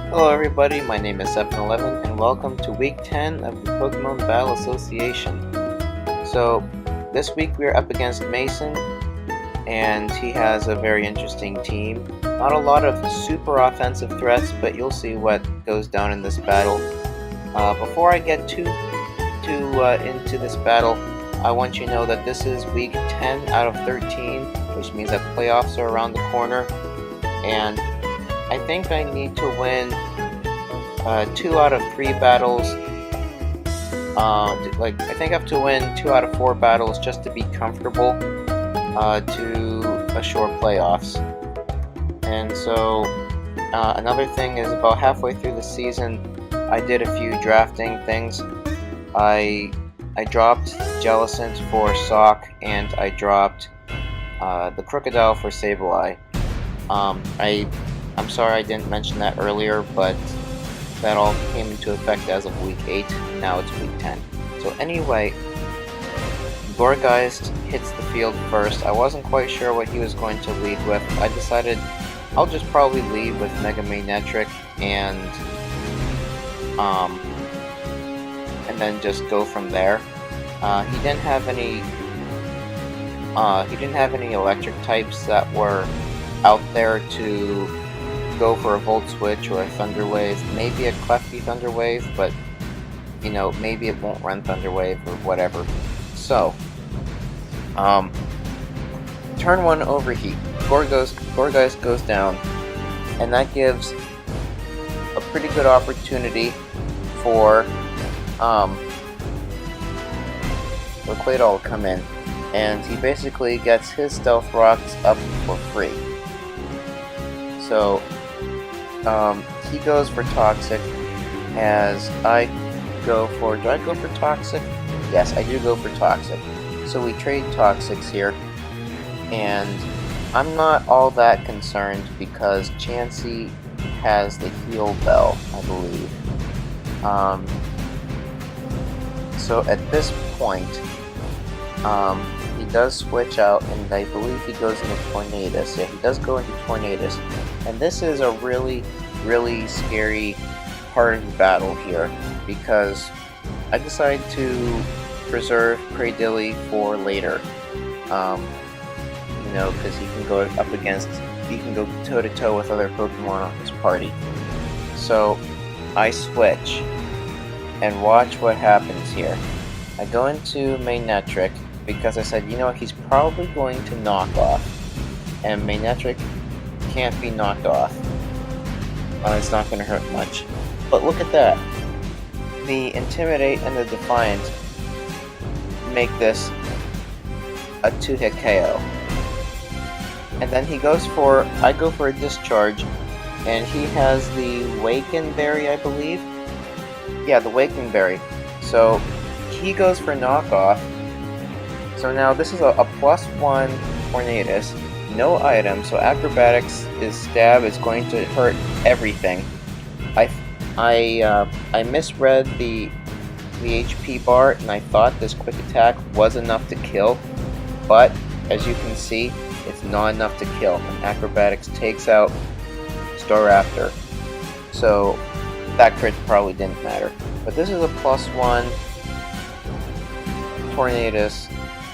Hello everybody, my name is 711 and welcome to week 10 of the Pokémon Battle Association. So this week we are up against Mason and he has a very interesting team. Not a lot of super offensive threats, but you'll see what goes down in this battle. Before I get too into this battle, I want you to know that this is week 10 out of 13, which means that playoffs are around the corner, and I think I need to win 2 out of 3 battles. I think I have to win 2 out of 4 battles just to be comfortable to assure playoffs. And so another thing is, about halfway through the season, I did a few drafting things. I dropped Jellicent for Sock, and I dropped the Crocodile for Sableye. I'm sorry I didn't mention that earlier, but that all came into effect as of week 8, now it's week 10. So anyway, Gourgeist hits the field first. I wasn't quite sure what he was going to lead with. I decided I'll just probably lead with Mega Magnetric and then just go from there. He didn't have any electric types that were out there to go for a Volt Switch or a Thunder Wave, maybe a Clefty Thunder Wave, but you know, maybe it won't run Thunder Wave or whatever. So, turn 1 overheat. Gourgeist goes down, and that gives a pretty good opportunity for Claydol to come in, and he basically gets his Stealth Rocks up for free. So he goes for Toxic, as I go for... Do I go for Toxic? Yes, I do go for Toxic. So we trade Toxics here, and I'm not all that concerned because Chansey has the Heal Bell, I believe. So at this point, he does switch out, and I believe he goes into Tornadus. Yeah, he does go into Tornadus. And this is a really, really scary part of the battle here, because I decided to preserve Cradilly for later. You know, because he can go toe-to-toe with other Pokemon on his party. So I switch, and watch what happens here. I go into Magnetric, because I said, you know, he's probably going to knock off, and Magnetric can't be knocked off. It's not going to hurt much. But look at that. The Intimidate and the Defiant make this a 2-hit KO. And then I go for a Discharge, and he has the Waken Berry, I believe? Yeah, the Waken Berry. So he goes for knockoff. So now this is a +1 Tornadus, no item, so Acrobatics stab is going to hurt everything. I misread the HP bar, and I thought this quick attack was enough to kill, but as you can see, it's not enough to kill, and Acrobatics takes out Staraptor. So that crit probably didn't matter. But this is a +1 Tornadus,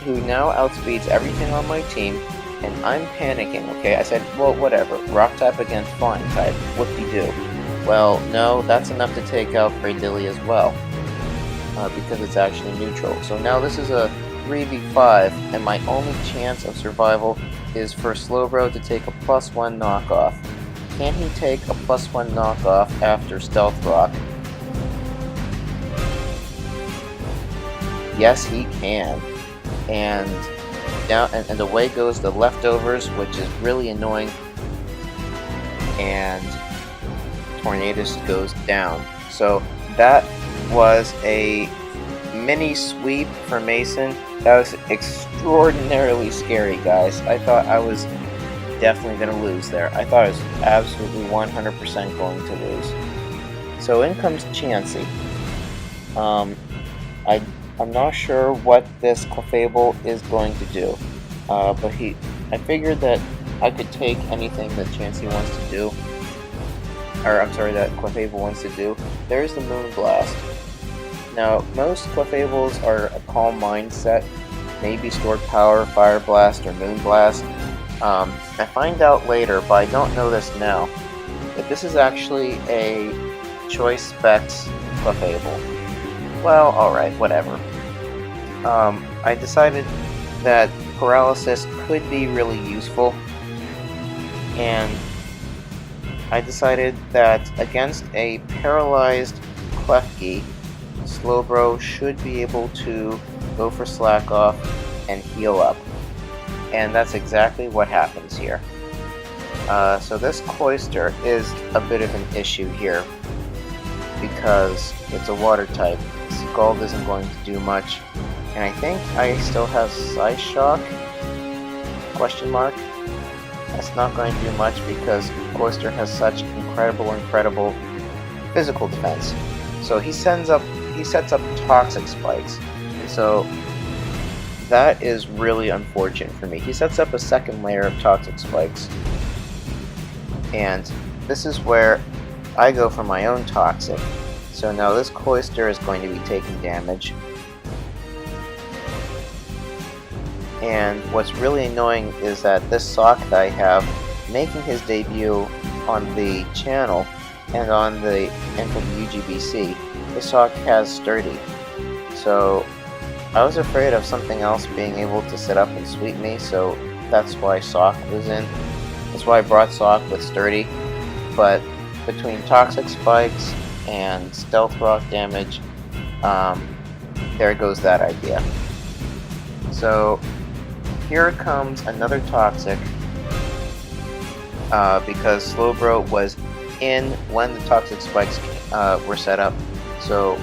who now outspeeds everything on my team, and I'm panicking, okay? I said, well, whatever, Rock type against Flying type, whoop-de-doo. Well, no, that's enough to take out Cradilly as well, because it's actually neutral. So now this is a 3v5, and my only chance of survival is for Slowbro to take a +1 knockoff. Can he take a +1 knockoff after Stealth Rock? Yes, he can. And away goes the Leftovers, which is really annoying. And Tornadus goes down. So that was a mini sweep for Mason. That was extraordinarily scary, guys. I thought I was definitely going to lose there. I thought I was absolutely 100% going to lose. So in comes Chansey. I'm not sure what this Clefable is going to do, but I figured that I could take anything that Chansey wants to do. or I'm sorry, that Clefable wants to do. There's the Moon Blast. Now, most Clefables are a calm mindset, maybe Stored Power, Fire Blast, or Moon Blast. I find out later, but I don't know this now, that this is actually a Choice Specs Clefable. Well, alright, whatever. I decided that Paralysis could be really useful, and I decided that against a paralyzed Klefki, Slowbro should be able to go for Slack Off and heal up. And that's exactly what happens here. So this Cloyster is a bit of an issue here because it's a water type. Scald isn't going to do much. And I think I still have Psyshock? Question mark? That's not going to do much because Cloyster has such incredible physical defense. So he sets up Toxic Spikes. So that is really unfortunate for me. He sets up a second layer of Toxic Spikes. And this is where I go for my own Toxic. So now this Cloyster is going to be taking damage. And what's really annoying is that this Sock that I have, making his debut on the channel and on the for the UGBC, this Sock has Sturdy. So I was afraid of something else being able to sit up and sweep me, so that's why Sock was in. That's why I brought Sock with Sturdy. But between Toxic Spikes and Stealth Rock damage, there goes that idea. So here comes another Toxic, because Slowbro was in when the Toxic Spikes were set up. So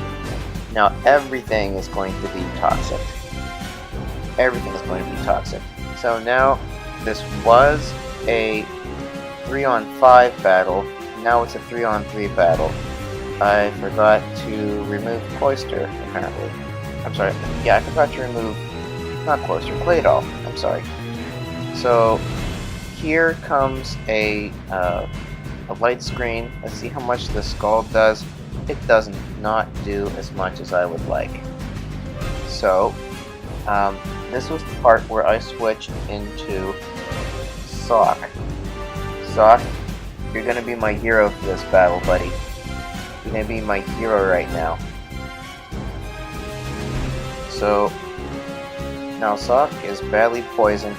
now everything is going to be Toxic. Everything is going to be Toxic. So now this was a 3-on-5 battle. Now it's a 3-on-3 battle. I forgot to remove Cloyster, apparently. I'm sorry. Yeah, I forgot to remove, not Cloyster, Claydol. I'm sorry. So here comes a light screen. Let's see how much the Scald does. It does not do as much as I would like. So this was the part where I switched into Sock. Sock, you're gonna be my hero for this battle, buddy. You're gonna be my hero right now. So now Sock is badly poisoned,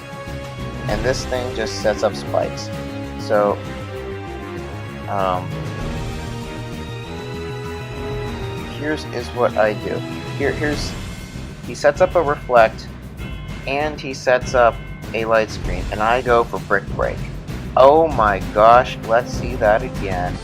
and this thing just sets up spikes. So here's what I do. He sets up a Reflect, and he sets up a light screen, and I go for Brick Break. Oh my gosh, let's see that again.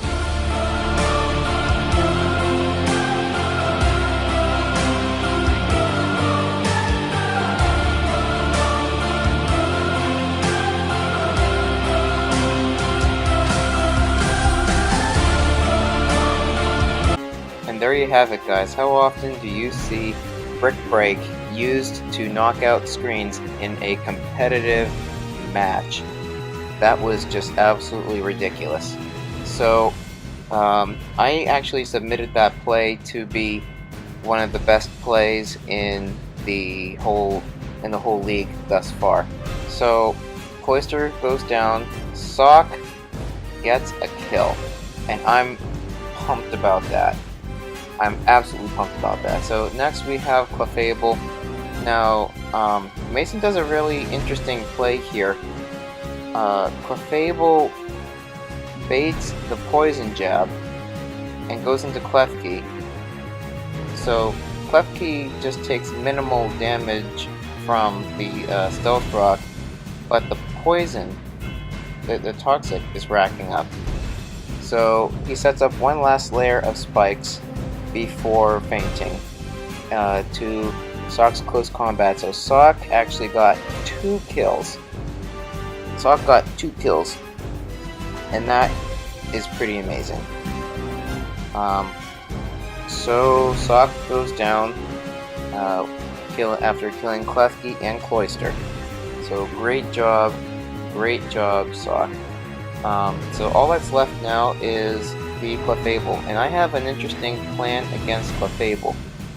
And there you have it, guys. How often do you see Brick Break used to knock out screens in a competitive match? That was just absolutely ridiculous. So I actually submitted that play to be one of the best plays in the whole league thus far. So Cloyster goes down, Sock gets a kill, and I'm pumped about that. I'm absolutely pumped about that. So next we have Clefable. Now Mason does a really interesting play here. Clefable baits the Poison Jab and goes into Klefki. So Klefki just takes minimal damage from the Stealth Rock, but the poison, the Toxic, is racking up. So he sets up one last layer of spikes before fainting to Sock's close combat. So Sock actually got 2 kills. Sock got 2 kills, and that is pretty amazing. So Sock goes down after killing Klefki and Cloyster. So great job, Sock. So all that's left now is the Clefable, and I have an interesting plan against Clefable.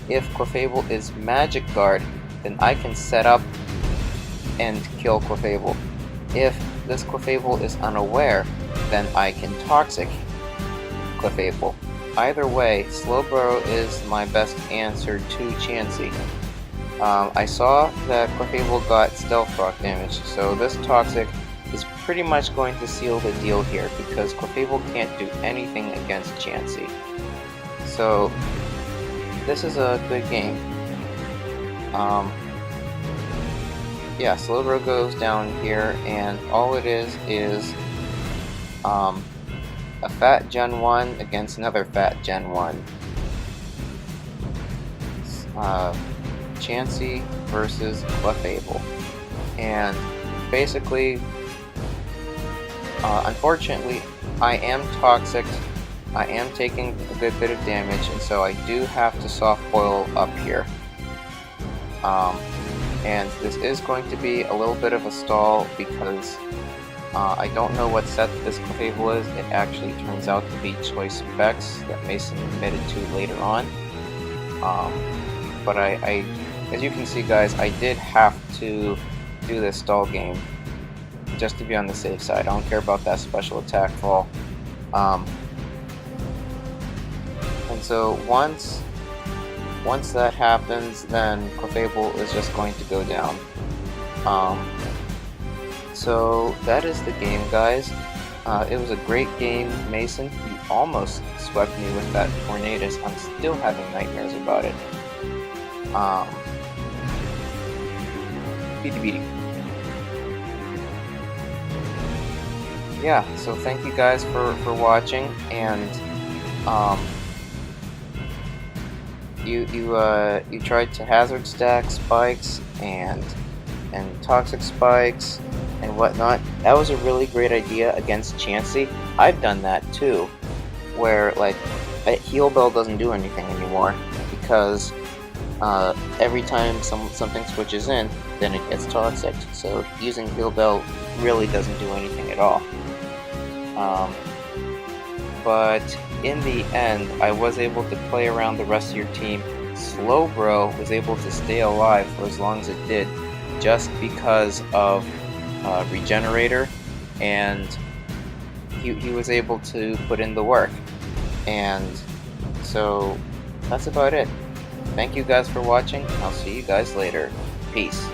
If Clefable is Magic Guard, then I can set up and kill Clefable. If this Clefable is unaware, then I can Toxic Clefable. Either way, Slowbro is my best answer to Chansey. I saw that Clefable got Stealth Rock damage, so this Toxic is pretty much going to seal the deal here, because Clefable can't do anything against Chansey. So, this is a good game. Yeah, Slowbro goes down here, and all it is a Fat Gen 1 against another Fat Gen 1. Chansey versus Clefable. And basically, unfortunately, I am Toxic. I am taking a good bit of damage, and so I do have to soft boil up here. And this is going to be a little bit of a stall because I don't know what set this Clefable is. It actually turns out to be Choice Specs that Mason admitted to later on. But as you can see, guys, I did have to do this stall game just to be on the safe side. I don't care about that special attack fall. And so once that happens, then Clefable is just going to go down. So that is the game, guys. It was a great game, Mason. You almost swept me with that Tornadus. I'm still having nightmares about it. Beady. Yeah, so thank you guys for watching, and you tried to hazard stack spikes and toxic spikes and whatnot. That was a really great idea against Chansey. I've done that too, where like Heal Bell doesn't do anything anymore because every time something switches in, then it gets toxic. So using Heal Bell really doesn't do anything at all. But in the end, I was able to play around the rest of your team. Slowbro was able to stay alive for as long as it did, just because of Regenerator, and he was able to put in the work. And so that's about it. Thank you guys for watching. I'll see you guys later. Peace.